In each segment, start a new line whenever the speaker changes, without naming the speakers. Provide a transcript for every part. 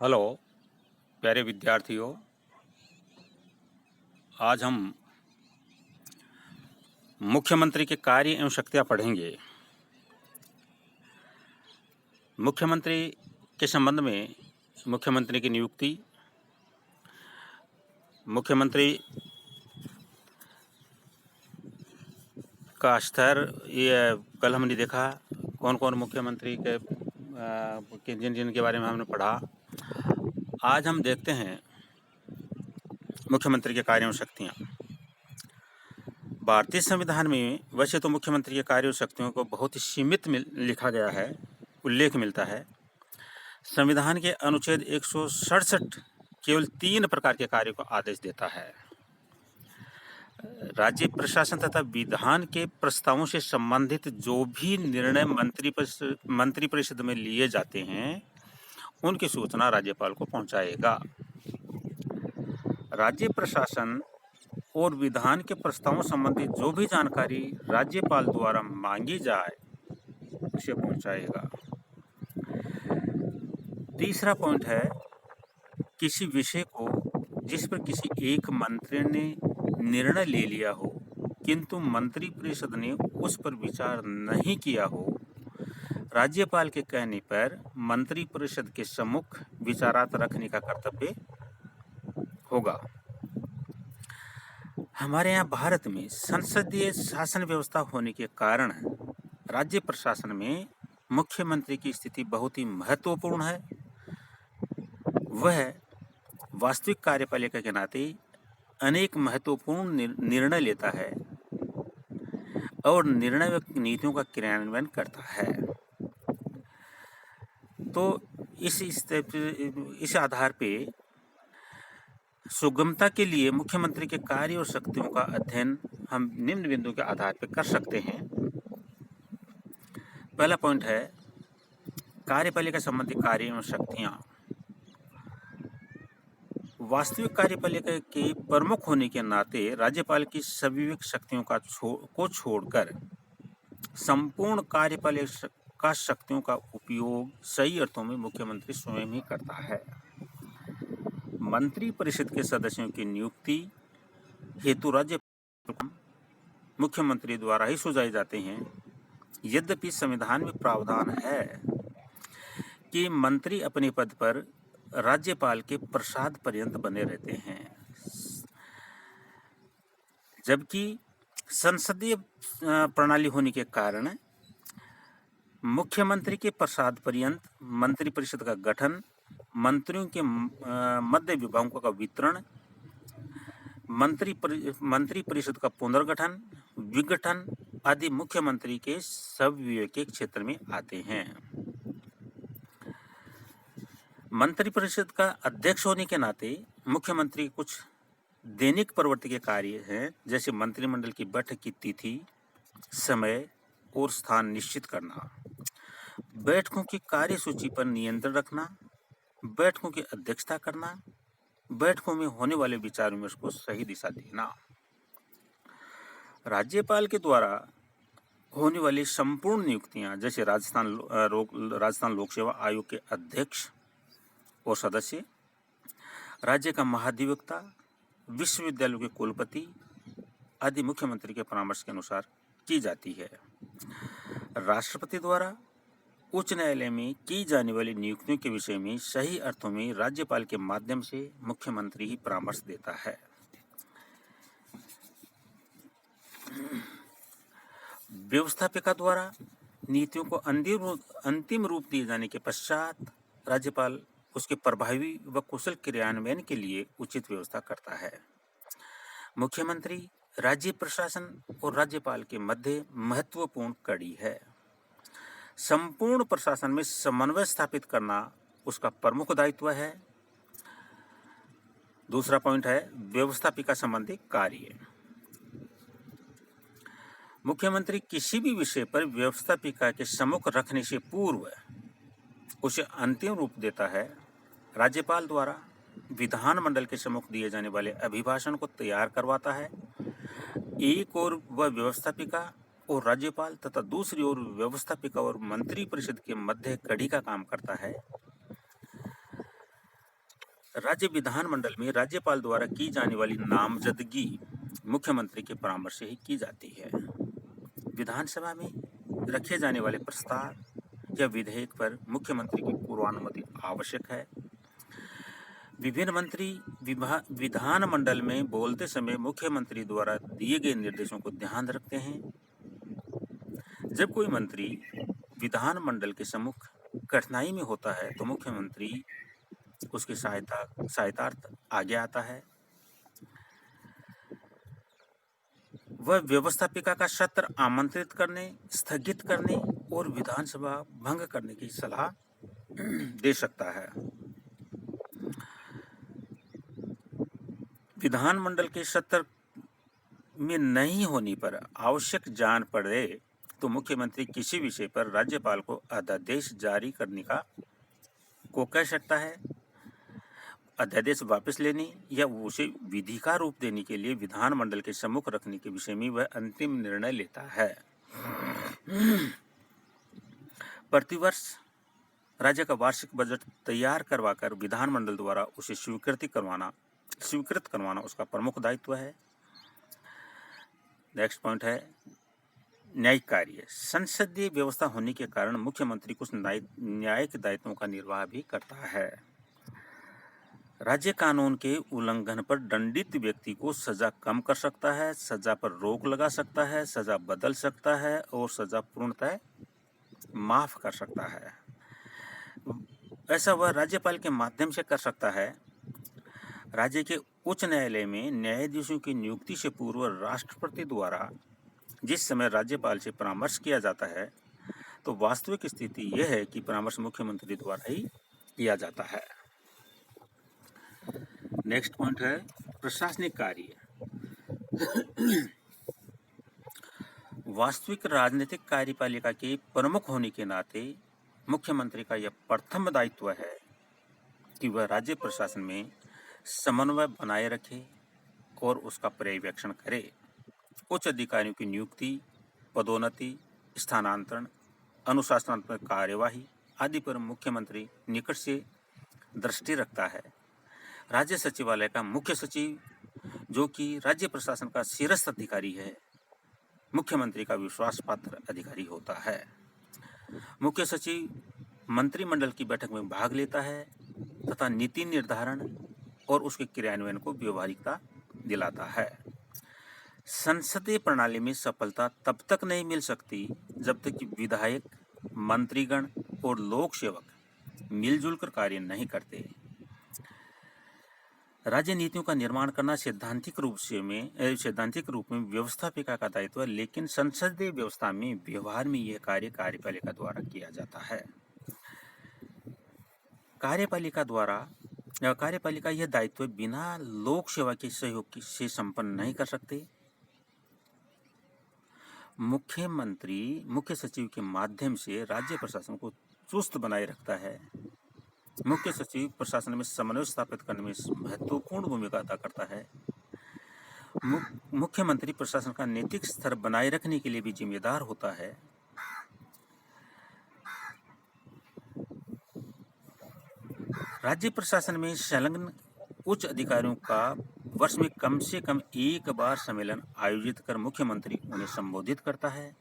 Hello प्यारे विद्यार्थियों। आज हम मुख्यमंत्री के कार्य एवं शक्तियाँ पढ़ेंगे। मुख्यमंत्री के संबंध में मुख्यमंत्री की नियुक्ति, मुख्यमंत्री का स्तर, ये कल हमने देखा कौन कौन मुख्यमंत्री के जिन जिन के बारे में हमने पढ़ा। आज हम देखते हैं मुख्यमंत्री के कार्य एवं शक्तियाँ। भारतीय संविधान में वैसे तो मुख्यमंत्री के कार्य और शक्तियों को बहुत ही सीमित लिखा गया है, उल्लेख मिलता है। संविधान के अनुच्छेद 167 केवल 3 प्रकार के कार्य को आदेश देता है। राज्य प्रशासन तथा विधान के प्रस्तावों से संबंधित जो भी निर्णय मंत्री परिषद में लिए जाते हैं, उनकी सूचना राज्यपाल को पहुंचाएगा। राज्य प्रशासन और विधान के प्रस्तावों संबंधी जो भी जानकारी राज्यपाल द्वारा मांगी जाए उसे पहुंचाएगा। तीसरा पॉइंट है, किसी विषय को जिस पर किसी एक मंत्री ने निर्णय ले लिया हो किंतु मंत्री परिषद ने उस पर विचार नहीं किया हो, राज्यपाल के कहने पर मंत्री परिषद के सम्मुख विचारार्थ रखने का कर्तव्य होगा। हमारे यहाँ भारत में संसदीय शासन व्यवस्था होने के कारण राज्य प्रशासन में मुख्यमंत्री की स्थिति बहुत ही महत्वपूर्ण है। वह वास्तविक कार्यपालिका के नाते अनेक महत्वपूर्ण निर्णय लेता है और निर्णय व नीतियों का क्रियान्वयन करता है। तो इस आधार पे सुगमता के लिए मुख्यमंत्री के कार्य और शक्तियों का अध्ययन हम निम्न बिंदु के आधार पर कर सकते हैं। पहला पॉइंट है, कार्यपालिका संबंधी कार्य एवं शक्तियाँ। वास्तविक कार्यपालिका के प्रमुख होने के नाते राज्यपाल की सविवेक शक्तियों को छोड़कर संपूर्ण कार्यपालिका शक्तियों का उपयोग सही अर्थों में मुख्यमंत्री स्वयं ही करता है। मंत्री परिषद के सदस्यों की नियुक्ति हेतु राज्य मुख्यमंत्री द्वारा ही सुझाए जाते हैं। यद्यपि संविधान में प्रावधान है कि मंत्री अपने पद पर राज्यपाल के प्रसाद पर्यंत बने रहते हैं, जबकि संसदीय प्रणाली होने के कारण मुख्यमंत्री के प्रसाद पर्यंत मंत्रिपरिषद का गठन, मंत्रियों के मध्य विभागों का वितरण, मंत्री परिषद का पुनर्गठन, विघटन आदि मुख्यमंत्री के सविवेक के क्षेत्र में आते हैं। मंत्रिपरिषद का अध्यक्ष होने के नाते मुख्यमंत्री कुछ दैनिक प्रवृत्ति के कार्य हैं, जैसे मंत्रिमंडल की बैठक की तिथि, समय और स्थान निश्चित करना, बैठकों की कार्यसूची पर नियंत्रण रखना, बैठकों की अध्यक्षता करना, बैठकों में होने वाले विचार विमर्श को सही दिशा देना। राज्यपाल के द्वारा होने वाली संपूर्ण नियुक्तियां, जैसे राजस्थान लोक सेवा आयोग के अध्यक्ष और सदस्य, राज्य का महाधिवक्ता, विश्वविद्यालयों के कुलपति आदि मुख्यमंत्री के परामर्श के अनुसार की जाती है। राष्ट्रपति द्वारा उच्च न्यायालय में की जाने वाली नियुक्तियों के विषय में सही अर्थों में राज्यपाल के माध्यम से मुख्यमंत्री ही परामर्श देता है। व्यवस्थापिका द्वारा नीतियों को अंतिम रूप दिए जाने के पश्चात राज्यपाल उसके प्रभावी व कुशल क्रियान्वयन के लिए उचित व्यवस्था करता है। मुख्यमंत्री राज्य प्रशासन और राज्यपाल के मध्य महत्वपूर्ण कड़ी है। संपूर्ण प्रशासन में समन्वय स्थापित करना उसका प्रमुख दायित्व है। दूसरा पॉइंट है, व्यवस्थापिका संबंधी कार्य। मुख्यमंत्री किसी भी विषय पर व्यवस्थापिका के सम्मुख रखने से पूर्व उसे अंतिम रूप देता है। राज्यपाल द्वारा विधानमंडल के सम्मुख दिए जाने वाले अभिभाषण को तैयार करवाता है। एक और वह व्यवस्थापिका और राज्यपाल तथा दूसरी ओर व्यवस्थापिका और मंत्री परिषद के मध्य कड़ी का काम करता है। राज्य विधानमंडल में राज्यपाल द्वारा की जाने वाली नामजदगी मुख्यमंत्री के परामर्श से ही की जाती है। विधानसभा में रखे जाने वाले प्रस्ताव या विधेयक पर मुख्यमंत्री की पूर्वानुमति आवश्यक है। विभिन्न मंत्री विधानमंडल में बोलते समय मुख्यमंत्री द्वारा दिए गए निर्देशों को ध्यान रखते हैं। जब कोई मंत्री विधानमंडल के सम्मुख कठिनाई में होता है तो मुख्यमंत्री उसकी सहायतार्थ आगे आता है। वह व्यवस्थापिका का सत्र आमंत्रित करने, स्थगित करने और विधानसभा भंग करने की सलाह दे सकता है। विधानमंडल के सत्र में नहीं होने पर आवश्यक जान पड़े तो मुख्यमंत्री किसी विषय पर राज्यपाल को अध्यादेश जारी करने को कह सकता है। अध्यादेश वापस लेने या उसे विधि का रूप देने के लिए विधानमंडल के सम्मुख रखने के विषय में वह अंतिम निर्णय लेता है। प्रतिवर्ष राज्य का वार्षिक बजट तैयार करवाकर विधानमंडल द्वारा उसे स्वीकृत करवाना उसका प्रमुख दायित्व है। नेक्स्ट पॉइंट है न्यायिक कार्य। संसदीय व्यवस्था होने के कारण मुख्यमंत्री कुछ न्यायिक दायित्वों का निर्वाह भी करता है। राज्य कानून के उल्लंघन पर दंडित व्यक्ति को सजा कम कर सकता है, सजा पर रोक लगा सकता है, सजा बदल सकता है और सजा पूर्णतः माफ कर सकता है। ऐसा वह राज्यपाल के माध्यम से कर सकता है। राज्य के उच्च न्यायालय में न्यायाधीशों की नियुक्ति से पूर्व राष्ट्रपति द्वारा जिस समय राज्यपाल से परामर्श किया जाता है तो वास्तविक स्थिति यह है कि परामर्श मुख्यमंत्री द्वारा ही किया जाता है। नेक्स्ट पॉइंट है प्रशासनिक कार्य। वास्तविक राजनीतिक कार्यपालिका के प्रमुख होने के नाते मुख्यमंत्री का यह प्रथम दायित्व है कि वह राज्य प्रशासन में समन्वय बनाए रखे और उसका पर्यवेक्षण करे। उच्च अधिकारियों की नियुक्ति, पदोन्नति, स्थानांतरण, अनुशासनात्मक कार्यवाही आदि पर मुख्यमंत्री निकट से दृष्टि रखता है। राज्य सचिवालय का मुख्य सचिव, जो कि राज्य प्रशासन का शीर्ष अधिकारी है, मुख्यमंत्री का विश्वास पात्र अधिकारी होता है। मुख्य सचिव मंत्रिमंडल की बैठक में भाग लेता है तथा नीति निर्धारण और उसके क्रियान्वयन को व्यवहारिकता दिलाता है। संसदीय प्रणाली में सफलता तब तक नहीं मिल सकती जब तक कि विधायक, मंत्रीगण और लोक सेवक मिलजुल कर कार्य नहीं करते। राज्य नीतियों का निर्माण करना सैद्धांतिक रूप में व्यवस्थापिका का दायित्व है, लेकिन संसदीय व्यवस्था में व्यवहार में यह कार्य कार्यपालिका द्वारा किया जाता है। कार्यपालिका यह दायित्व बिना लोक सेवा के सहयोग से संपन्न नहीं कर सकते। मुख्यमंत्री मुख्य सचिव के माध्यम से राज्य प्रशासन को चुस्त बनाए रखता है। मुख्य सचिव प्रशासन में समन्वय स्थापित करने में महत्वपूर्ण भूमिका अदा करता है। मुख्यमंत्री प्रशासन का नैतिक स्तर बनाए रखने के लिए भी जिम्मेदार होता है। राज्य प्रशासन में संलग्न उच्च अधिकारियों का वर्ष में कम से कम एक बार सम्मेलन आयोजित कर मुख्यमंत्री उन्हें संबोधित करता है।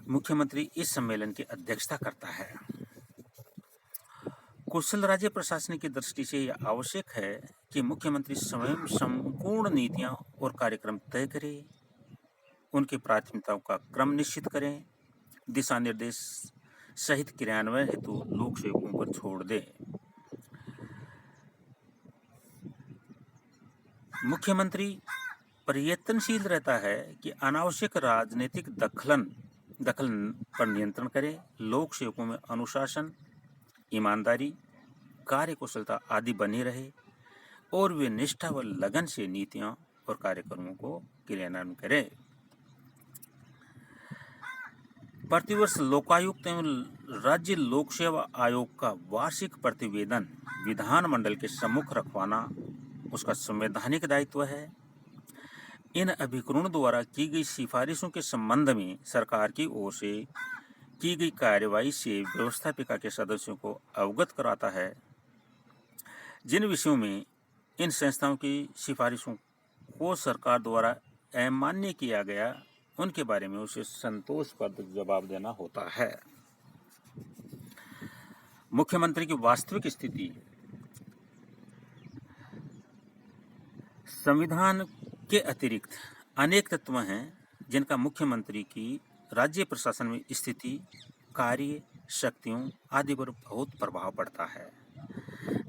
मुख्यमंत्री इस सम्मेलन की अध्यक्षता करता है। कुशल राज्य प्रशासन की दृष्टि से यह आवश्यक है कि मुख्यमंत्री स्वयं संपूर्ण नीतियां और कार्यक्रम तय करें, उनकी प्राथमिकताओं का क्रम निश्चित करें, दिशा निर्देश सहित क्रियान्वयन हेतु लोक सेवकों पर छोड़ दें। मुख्यमंत्री प्रयत्नशील रहता है कि अनावश्यक राजनीतिक दखल पर नियंत्रण करे, लोक सेवकों में अनुशासन, ईमानदारी, कार्यकुशलता आदि बनी रहे और वे निष्ठा व लगन से नीतियां और कार्यक्रमों को क्रियान्वयन करें। प्रतिवर्ष लोकायुक्त एवं राज्य लोक सेवा आयोग का वार्षिक प्रतिवेदन विधानमंडल के सम्मुख रखवाना उसका संवैधानिक दायित्व है। इन अभिकरणों द्वारा की गई सिफारिशों के संबंध में सरकार की ओर से की गई कार्यवाही से व्यवस्थापिका के सदस्यों को अवगत कराता है। जिन विषयों में इन संस्थाओं की सिफारिशों को सरकार द्वारा अमान्य किया गया, उनके बारे में उसे संतोषप्रद जवाब देना होता है। मुख्यमंत्री की वास्तविक स्थिति। संविधान के अतिरिक्त अनेक तत्व हैं जिनका मुख्यमंत्री की राज्य प्रशासन में स्थिति, कार्य, शक्तियों आदि पर बहुत प्रभाव पड़ता है।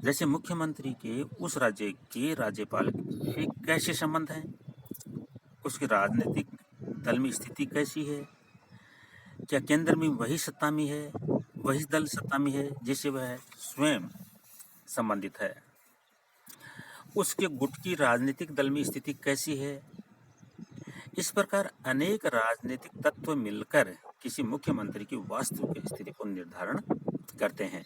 जैसे मुख्यमंत्री के उस राज्य के राज्यपाल से कैसे संबंध हैं, उसकी राजनीतिक दल में स्थिति कैसी है, क्या केंद्र में वही सत्ता में है, वही दल सत्ता में है जिससे वह स्वयं संबंधित है, उसके गुट की राजनीतिक दल में स्थिति कैसी है। इस प्रकार अनेक राजनीतिक तत्व मिलकर किसी मुख्यमंत्री की वास्तविक स्थिति को निर्धारण करते हैं।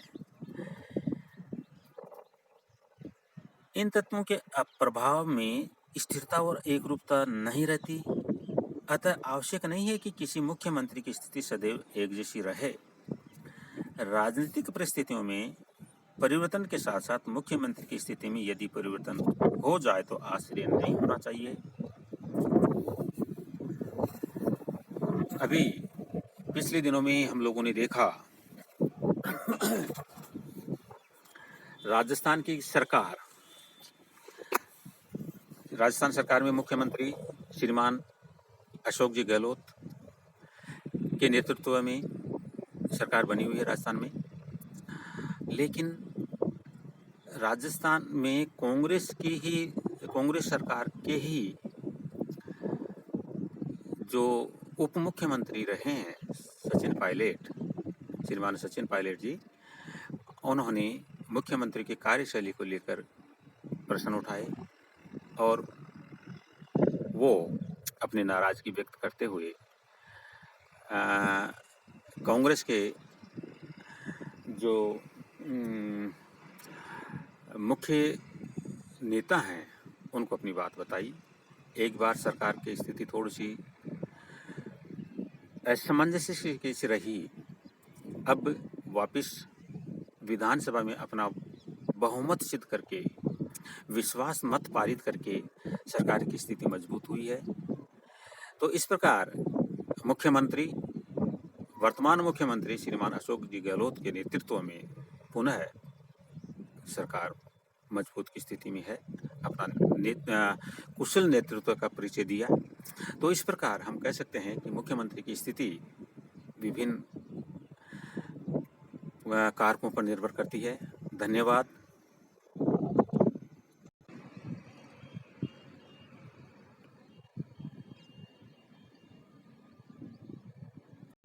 इन तत्वों के प्रभाव में स्थिरता और एकरूपता नहीं रहती, अतः आवश्यक नहीं है कि किसी मुख्यमंत्री की स्थिति सदैव एक जैसी रहे। राजनीतिक परिस्थितियों में परिवर्तन के साथ साथ मुख्यमंत्री की स्थिति में यदि परिवर्तन हो जाए तो आश्चर्य नहीं होना चाहिए। अभी पिछले दिनों में हम लोगों ने देखा राजस्थान सरकार में मुख्यमंत्री श्रीमान अशोक जी गहलोत के नेतृत्व में सरकार बनी हुई है राजस्थान में। लेकिन राजस्थान में कांग्रेस सरकार के ही जो उप मुख्यमंत्री रहे हैं श्रीमान सचिन पायलट जी, उन्होंने मुख्यमंत्री की कार्यशैली को लेकर प्रश्न उठाए और वो अपनी नाराजगी व्यक्त करते हुए कांग्रेस के जो मुख्य नेता हैं उनको अपनी बात बताई। एक बार सरकार की स्थिति थोड़ी सी असमंजस की रही, अब वापस विधानसभा में अपना बहुमत सिद्ध करके विश्वास मत पारित करके सरकार की स्थिति मजबूत हुई है। तो इस प्रकार वर्तमान मुख्यमंत्री श्रीमान अशोक जी गहलोत के नेतृत्व में पुनः सरकार मजबूत की स्थिति में है, अपना कुशल नेतृत्व का परिचय दिया। तो इस प्रकार हम कह सकते हैं कि मुख्यमंत्री की स्थिति विभिन्न कारकों पर निर्भर करती है। धन्यवाद।